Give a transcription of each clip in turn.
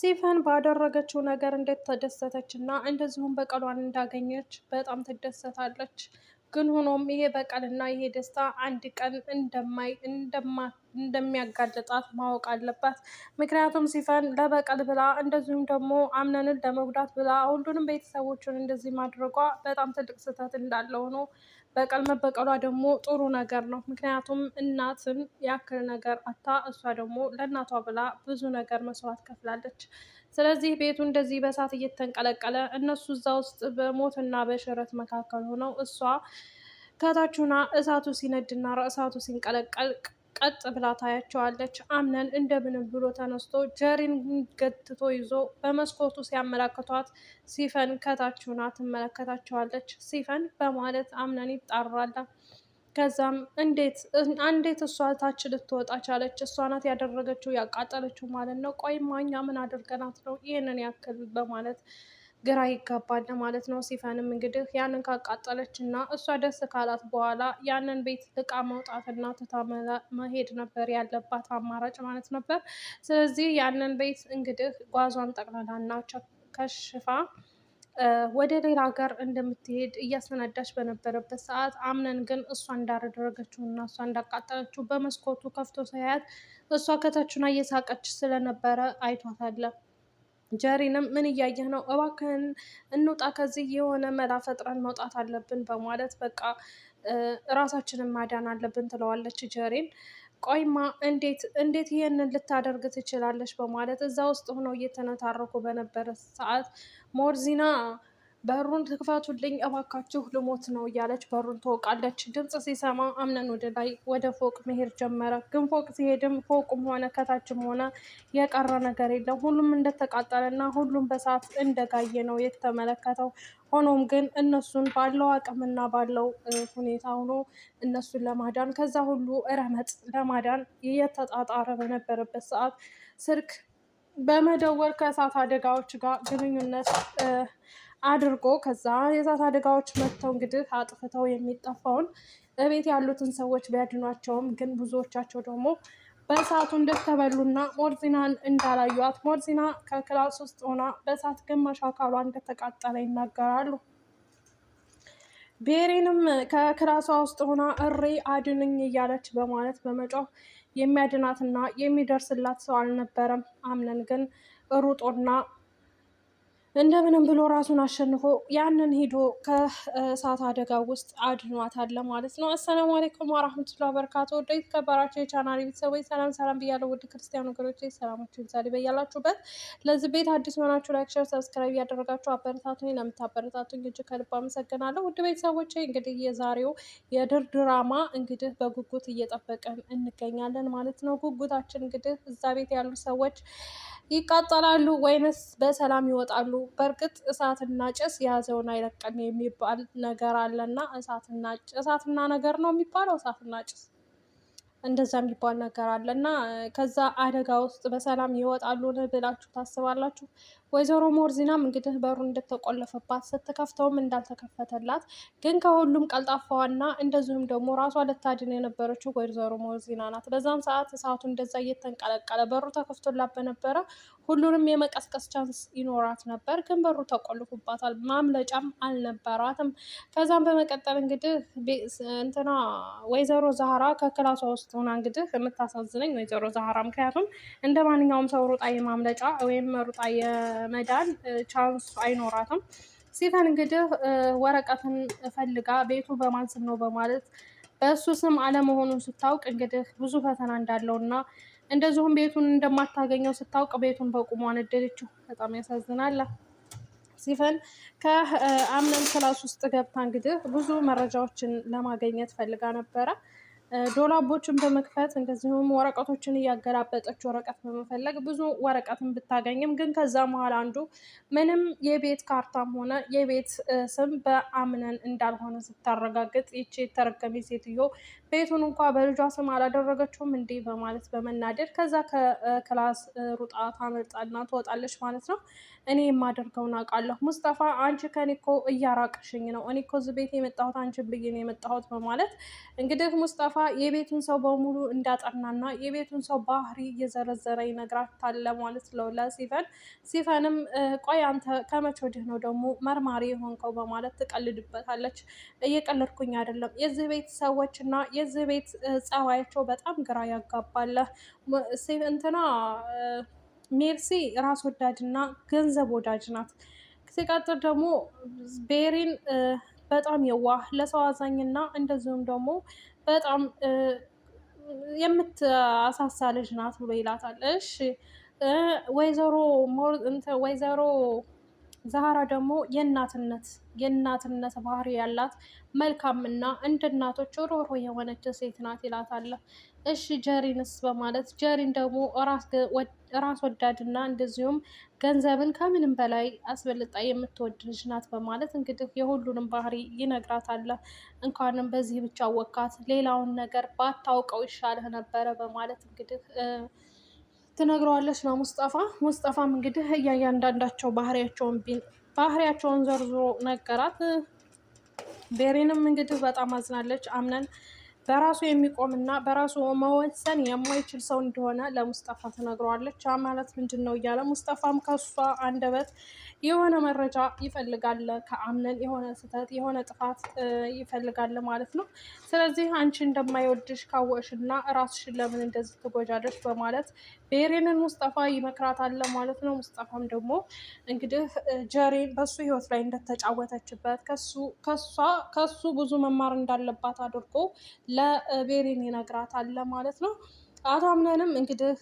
ሲፈን ባደረገችው ነገር እንዴት ተደሰተች እና እንደዚሁም በቀሏን እንዳገኘች በጣም ትደሰታለች። ግን ሆኖም ይሄ በቀልና ይሄ ደስታ አንድ ቀን እንደሚያጋልጣት ማወቅ አለባት። ምክንያቱም ሲፈን ለበቀል ብላ እንደዚሁም ደግሞ አምነንን ለመጉዳት ብላ ሁሉንም ቤተሰቦችን እንደዚህ ማድረጓ በጣም ትልቅ ስህተት እንዳለው ነው። በቀል መበቀሏ ደግሞ ጥሩ ነገር ነው። ምክንያቱም እናትን ያክል ነገር አታ እሷ ደግሞ ለእናቷ ብላ ብዙ ነገር መስዋዕት ከፍላለች። ስለዚህ ቤቱ እንደዚህ በእሳት እየተንቀለቀለ እነሱ እዛ ውስጥ በሞትና በሽረት መካከል ሆነው እሷ ከታች ሆና እሳቱ ሲነድና እሳቱ ሲንቀለቀል ቀጥ ብላ ታያቸዋለች። አምነን እንደምንም ብሎ ተነስቶ ጀሪን ገትቶ ይዞ በመስኮቱ ሲያመላክቷት ሲፈን ከታች ሆና ትመለከታቸዋለች። ሲፈን በማለት አምነን ይጣራል። ከዛም እንዴት እሷ ታች ልትወጣ ቻለች? እሷ ናት ያደረገችው ያቃጠለችው ማለት ነው። ቆይማ እኛ ምን አድርገናት ነው ይህንን ያክል በማለት ግራ ይጋባል ማለት ነው። ሲፈንም እንግዲህ ያንን ካቃጠለች እና እሷ ደስ ካላት በኋላ ያንን ቤት ልቃ መውጣትና ትታ መሄድ ነበር ያለባት አማራጭ ማለት ነበር። ስለዚህ ያንን ቤት እንግዲህ ጓዟን ጠቅላላና ከሽፋ ወደ ሌላ ሀገር እንደምትሄድ እያሰናዳች በነበረበት ሰዓት አምነን ግን እሷ እንዳደረገችው እና እሷ እንዳቃጠለችው በመስኮቱ ከፍቶ ሳያት እሷ ከታችና እየሳቀች ስለነበረ አይቷታል። ጀሪንም ምን እያየህ ነው? እባክህን እንውጣ ከዚህ የሆነ መላ ፈጥረን መውጣት አለብን በማለት በቃ ራሳችንን ማዳን አለብን ትለዋለች ጀሪን። ቆይማ እንዴት ይሄንን ልታደርግ ትችላለች? በማለት እዛ ውስጥ ሆነው እየተነታረኩ በነበረ ሰዓት ሞርዚና በሩን ትክፈቱልኝ እባካችሁ ልሞት ነው እያለች በሩን ትወቃለች። ድምፅ ሲሰማ አምነን ወደ ላይ ወደ ፎቅ መሄድ ጀመረ። ግን ፎቅ ሲሄድም ፎቁም ሆነ ከታችም ሆነ የቀረ ነገር የለም። ሁሉም እንደተቃጠለና ሁሉም በሰዓት እንደጋየ ነው የተመለከተው። ሆኖም ግን እነሱን ባለው አቅምና ባለው ሁኔታ ሆኖ እነሱን ለማዳን ከዛ ሁሉ ረመጥ ለማዳን እየተጣጣረ በነበረበት ሰዓት ስልክ በመደወል ከእሳት አደጋዎች ጋር ግንኙነት አድርጎ ከዛ የእሳት አደጋዎች መጥተው እንግዲህ አጥፍተው የሚጠፋውን በቤት ያሉትን ሰዎች ቢያድኗቸውም ግን ብዙዎቻቸው ደግሞ በእሳቱ እንደተበሉና ሞርዚናን እንዳላዩት ሞርዚና ከክላስ ውስጥ ሆና በእሳት ግማሽ አካሏ እንደተቃጠለ ይናገራሉ። ቤሪንም ከክላሷ ውስጥ ሆና እሪ አድንኝ እያለች በማለት በመጮህ የሚያድናትና የሚደርስላት ሰው አልነበረም። አምነን ግን ሩጦና እንደምንም ብሎ ራሱን አሸንፎ ያንን ሂዶ ከእሳት አደጋ ውስጥ አድኗታል ማለት ነው። አሰላሙ አለይኩም ወራህመቱላሂ ወበረካቱ። ወደ የተከበራችሁ የቻናል ቤተሰቦች ሰላም ሰላም ብያለሁ። ውድ ክርስቲያን ወገኖቼ ሰላማችሁ ይብዛልኝ በያላችሁበት። ለዚህ ቤት አዲስ ሆናችሁ ላይክ፣ ሼር፣ ሰብስክራይብ እያደረጋችሁ አበረታቱኝ። ለምታበረታቱኝ እጅግ ከልብ አመሰግናለሁ። ውድ ቤተሰቦቼ እንግዲህ የዛሬው የድር ድራማ እንግዲህ በጉጉት እየጠበቀን እንገኛለን ማለት ነው። ጉጉታችን እንግዲህ እዛ ቤት ያሉ ሰዎች ይቃጠላሉ ወይንስ በሰላም ይወጣሉ? በእርግጥ እሳትና ጭስ የያዘውን አይለቅም የሚባል ነገር አለና እሳትና ነገር ነው የሚባለው እሳትና ጭስ እንደዛ የሚባል ነገር አለ እና ከዛ አደጋ ውስጥ በሰላም ይወጣሉ ብላችሁ ታስባላችሁ? ወይዘሮ ሞርዚናም እንግዲህ በሩ እንደተቆለፈባት ስትከፍተውም እንዳልተከፈተላት ግን ከሁሉም ቀልጣፋዋና እንደዚሁም ደግሞ ራሷ ልታድን የነበረችው ወይዘሮ ሞርዚና ናት። በዛም ሰዓት እሳቱ እንደዛ እየተንቀለቀለ በሩ ተከፍቶላት በነበረ ሁሉንም የመቀስቀስ ቻንስ ይኖራት ነበር፣ ግን በሩ ተቆልፎባታል። ማምለጫም አልነበራትም። ከዛም በመቀጠል እንግዲህ እንትና ወይዘሮ ዛህራ ከክላሷ ውስጥ ሆና እንግዲህ የምታሳዝነኝ ወይዘሮ ዛህራ፣ ምክንያቱም እንደ ማንኛውም ሰው ሩጣ የማምለጫ ወይም ሩጣ የመዳን ቻንስ አይኖራትም። ሲፈን እንግዲህ ወረቀትን ፈልጋ ቤቱ በማን ስም ነው በማለት በእሱ ስም አለመሆኑን ስታውቅ እንግዲህ ብዙ ፈተና እንዳለው እና እንደዚሁም ቤቱን እንደማታገኘው ስታውቅ ቤቱን በቁሟ ነደደችው። በጣም ያሳዝናል። ሲፈን ከአምነን ክላስ ውስጥ ገብታ እንግዲህ ብዙ መረጃዎችን ለማግኘት ፈልጋ ነበረ። ዶላቦችን በመክፈት እንደዚሁም ወረቀቶችን እያገላበጠች ወረቀት በመፈለግ ብዙ ወረቀትን ብታገኝም ግን ከዛ መሀል አንዱ ምንም የቤት ካርታም ሆነ የቤት ስም በአምነን እንዳልሆነ ስታረጋግጥ ይቺ የተረገመ ሴትዮ ቤቱን እንኳ በልጇ ስም አላደረገችውም እንዴ በማለት በመናደድ ከዛ ከክላስ ሩጣ ታመልጣና ትወጣለች ማለት ነው። እኔ የማደርገውን አውቃለሁ ሙስጠፋ፣ አንቺ ከኔ እኮ እያራቅሽኝ ነው። እኔ እኮ እዚህ ቤት የመጣሁት አንቺን ብዬ ነው የመጣሁት በማለት እንግዲህ ሙስጠፋ የቤቱን ሰው በሙሉ እንዳጠናና የቤቱን ሰው ባህሪ እየዘረዘረ ይነግራታል ማለት ነው ለሲፈን። ሲፈንም ቆይ አንተ ከመቼ ወዲህ ነው ደግሞ መርማሪ የሆንከው በማለት ትቀልድበታለች። እየቀለድኩኝ አይደለም፣ የዚህ ቤት ሰዎች እና የዚህ ቤት ጸባያቸው በጣም ግራ ያጋባል። እንትና ሜርሲ ራስ ወዳድና ገንዘብ ወዳጅ ናት። ሲቀጥል ደግሞ ቤሪን በጣም የዋህ ለሰው አዛኝና እንደዚሁም ደግሞ በጣም የምታሳሳ ልጅ ናት ብሎ ይላታል። እሺ ወይዘሮ ዛህራ ደግሞ የእናትነት ባህሪ ያላት መልካምና እንደ እናቶች ሩህሩህ የሆነች ሴት ናት ይላታል። እሺ ጀሪንስ በማለት ጀሪን ደግሞ ራስ ወዳድና እንደዚሁም ገንዘብን ከምንም በላይ አስበልጣ የምትወድ ልጅ ናት በማለት እንግዲህ የሁሉንም ባህሪ ይነግራታል። እንኳንም በዚህ ብቻ ወካት፣ ሌላውን ነገር ባታውቀው ይሻልህ ነበረ በማለት እንግዲህ ትነግረዋለች ነው ሙስጠፋ። ሙስጠፋም እንግዲህ እያንዳንዳቸው ባህሪያቸውን ዘርዝሮ ነገራት። ቤሬንም እንግዲህ በጣም አዝናለች። አምነን በራሱ የሚቆምና በራሱ መወሰን የማይችል ሰው እንደሆነ ለሙስጠፋ ትነግረዋለች። ማለት ምንድን ነው እያለ ሙስጠፋም ከሷ አንደበት የሆነ መረጃ ይፈልጋል። ከአምነን የሆነ ስህተት የሆነ ጥፋት ይፈልጋል ማለት ነው። ስለዚህ አንቺ እንደማይወድሽ ካወቅሽና ራስሽን ለምን እንደዚህ ትጎጃለሽ በማለት ቤሬንን ሙስጠፋ ይመክራታል ማለት ነው። ሙስጠፋም ደግሞ እንግዲህ ጀሬን በሱ ህይወት ላይ እንደተጫወተችበት ከሱ ብዙ መማር እንዳለባት አድርጎ ለቤሬን ይነግራታል ማለት ነው። አቶ አምነንም እንግዲህ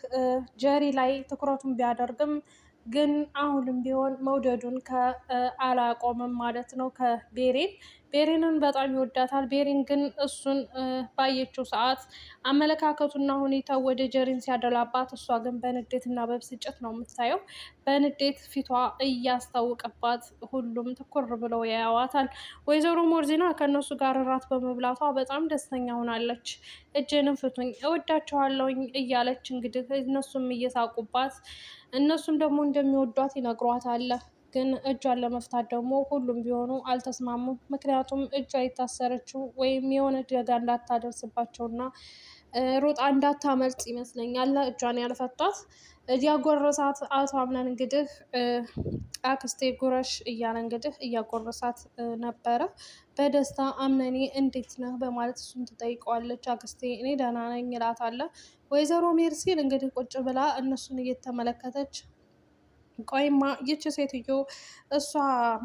ጀሪ ላይ ትኩረቱን ቢያደርግም ግን አሁንም ቢሆን መውደዱን አላቆምም ማለት ነው። ቤሬንን በጣም ይወዳታል። ቤሬን ግን እሱን ባየችው ሰዓት አመለካከቱና ሁኔታው ወደ ጀሪን ሲያደላባት፣ እሷ ግን በንዴትና በብስጭት ነው የምታየው። በንዴት ፊቷ እያስታወቀባት ሁሉም ትኩር ብለው ያያዋታል። ወይዘሮ ሞርዚና ከእነሱ ጋር እራት በመብላቷ በጣም ደስተኛ ሆናለች። እጄንም ፍቱኝ እወዳቸዋለሁኝ እያለች እንግዲህ እነሱም እየሳቁባት እነሱም ደግሞ እንደሚወዷት ይነግሯታል። ግን እጇን ለመፍታት ደግሞ ሁሉም ቢሆኑ አልተስማሙም። ምክንያቱም እጇ የታሰረችው ወይም የሆነ ደጋ እንዳታደርስባቸውና ሮጣ እንዳታመልጥ ይመስለኛል እጇን ያልፈቷት። እያጎረሳት አቶ አምነን እንግዲህ አክስቴ ጉረሽ እያለ እንግዲህ እያጎረሳት ነበረ በደስታ። አምነኔ እንዴት ነህ በማለት እሱን ትጠይቀዋለች። አክስቴ እኔ ደህና ነኝ ይላታል። ወይዘሮ ሜርሲን እንግዲህ ቁጭ ብላ እነሱን እየተመለከተች ቆይማ ይቺ ሴትዮ እሷ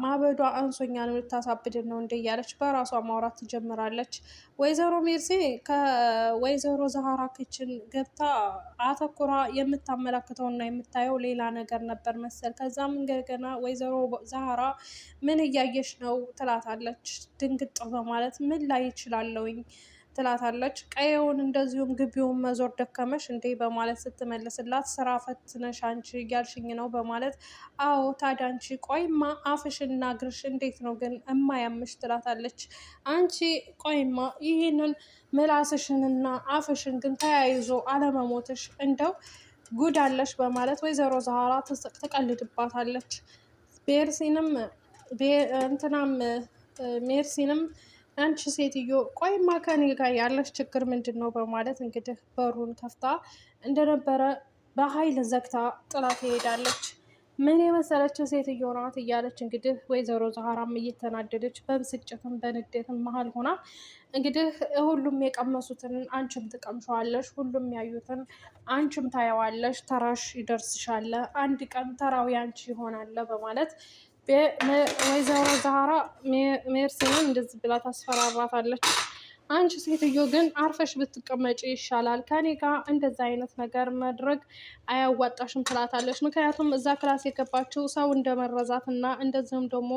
ማበዷ አንሶኛን ልታሳብድን ነው እንደ እያለች በራሷ ማውራት ትጀምራለች። ወይዘሮ ሜርሲ ከወይዘሮ ዛህራ ክችን ገብታ አተኩራ የምታመላክተውና የምታየው ሌላ ነገር ነበር መሰል። ከዛም እንደገና ወይዘሮ ዛህራ ምን እያየሽ ነው ትላታለች። ድንግጥ በማለት ምን ላይ ይችላለውኝ ትላታለች። ቀየውን እንደዚሁም ግቢውን መዞር ደከመሽ እንዴ በማለት ስትመልስላት፣ ስራ ፈትነሽ አንቺ እያልሽኝ ነው በማለት አዎ ታዲያ አንቺ ቆይማ አፍሽና እግርሽ እንዴት ነው ግን እማያምሽ ትላታለች። አንቺ ቆይማ ይህንን ምላስሽንና አፍሽን ግን ተያይዞ አለመሞትሽ እንደው ጉዳለሽ በማለት ወይዘሮ ዛህራ ትቀልድባታለች። ሜርሲንም አንቺ ሴትዮ ቆይማ ከኔ ጋር ያለሽ ችግር ምንድን ነው በማለት እንግዲህ በሩን ከፍታ እንደነበረ በኃይል ዘግታ ጥላ ትሄዳለች። ምን የመሰለች ሴትዮ ናት እያለች እንግዲህ ወይዘሮ ዛህራም እየተናደደች በብስጭትም በንዴትም መሀል ሆና እንግዲህ ሁሉም የቀመሱትን አንቺም ትቀምሸዋለሽ፣ ሁሉም ያዩትን አንቺም ታየዋለሽ፣ ተራሽ ይደርስሻል፣ አንድ ቀን ተራዊ አንቺ ይሆናል በማለት ወይዘሮ ዛህራ ሜርሲንን እንደዚህ ብላ ታስፈራራታለች። አንቺ ሴትዮ ግን አርፈሽ ብትቀመጪ ይሻላል፣ ከኔ ጋር እንደዛ አይነት ነገር ማድረግ አያዋጣሽም ትላታለች። ምክንያቱም እዛ ክላስ የገባችው ሰው እንደመረዛት እና እንደዚህም ደግሞ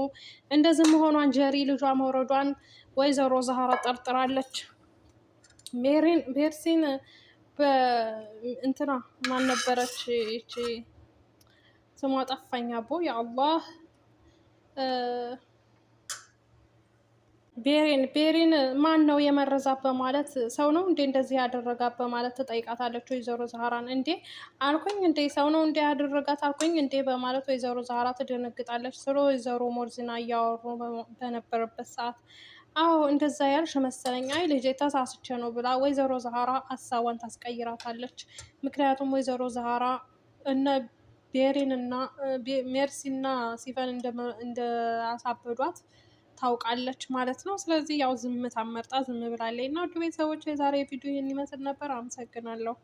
እንደዚህ መሆኗን ጀሪ ልጇ መውረዷን ወይዘሮ ዛህራ ጠርጥራለች። ሜርሲን በእንትና ማን ነበረች ይቺ ስሟ ጠፋኝ አቦ ያ አላህ ቤሪን ማን ነው የመረዛት በማለት ሰው ነው እንዴ እንደዚህ ያደረጋት በማለት ትጠይቃታለች ወይዘሮ ዛህራን። እንዴ አልኩኝ እንዴ ሰው ነው እንዴ ያደረጋት አልኩኝ እንዴ በማለት ወይዘሮ ዛህራ ትደነግጣለች። ስለ ወይዘሮ ሞርዚና እያወሩ በነበረበት ሰዓት አዎ እንደዛ ያልሽ መሰለኝ፣ አይ ልጄ ተሳስቼ ነው ብላ ወይዘሮ ዛህራ ሀሳቧን ታስቀይራታለች። ምክንያቱም ወይዘሮ ዛህራ እነ ቤሪን እና ሜርሲና ሲፈን እንደአሳበዷት ታውቃለች ማለት ነው። ስለዚህ ያው ዝምታ መርጣ ዝም ብላለች። እና ውድ ቤተሰቦች የዛሬ ቪዲዮ ይህን ይመስል ነበር። አመሰግናለሁ።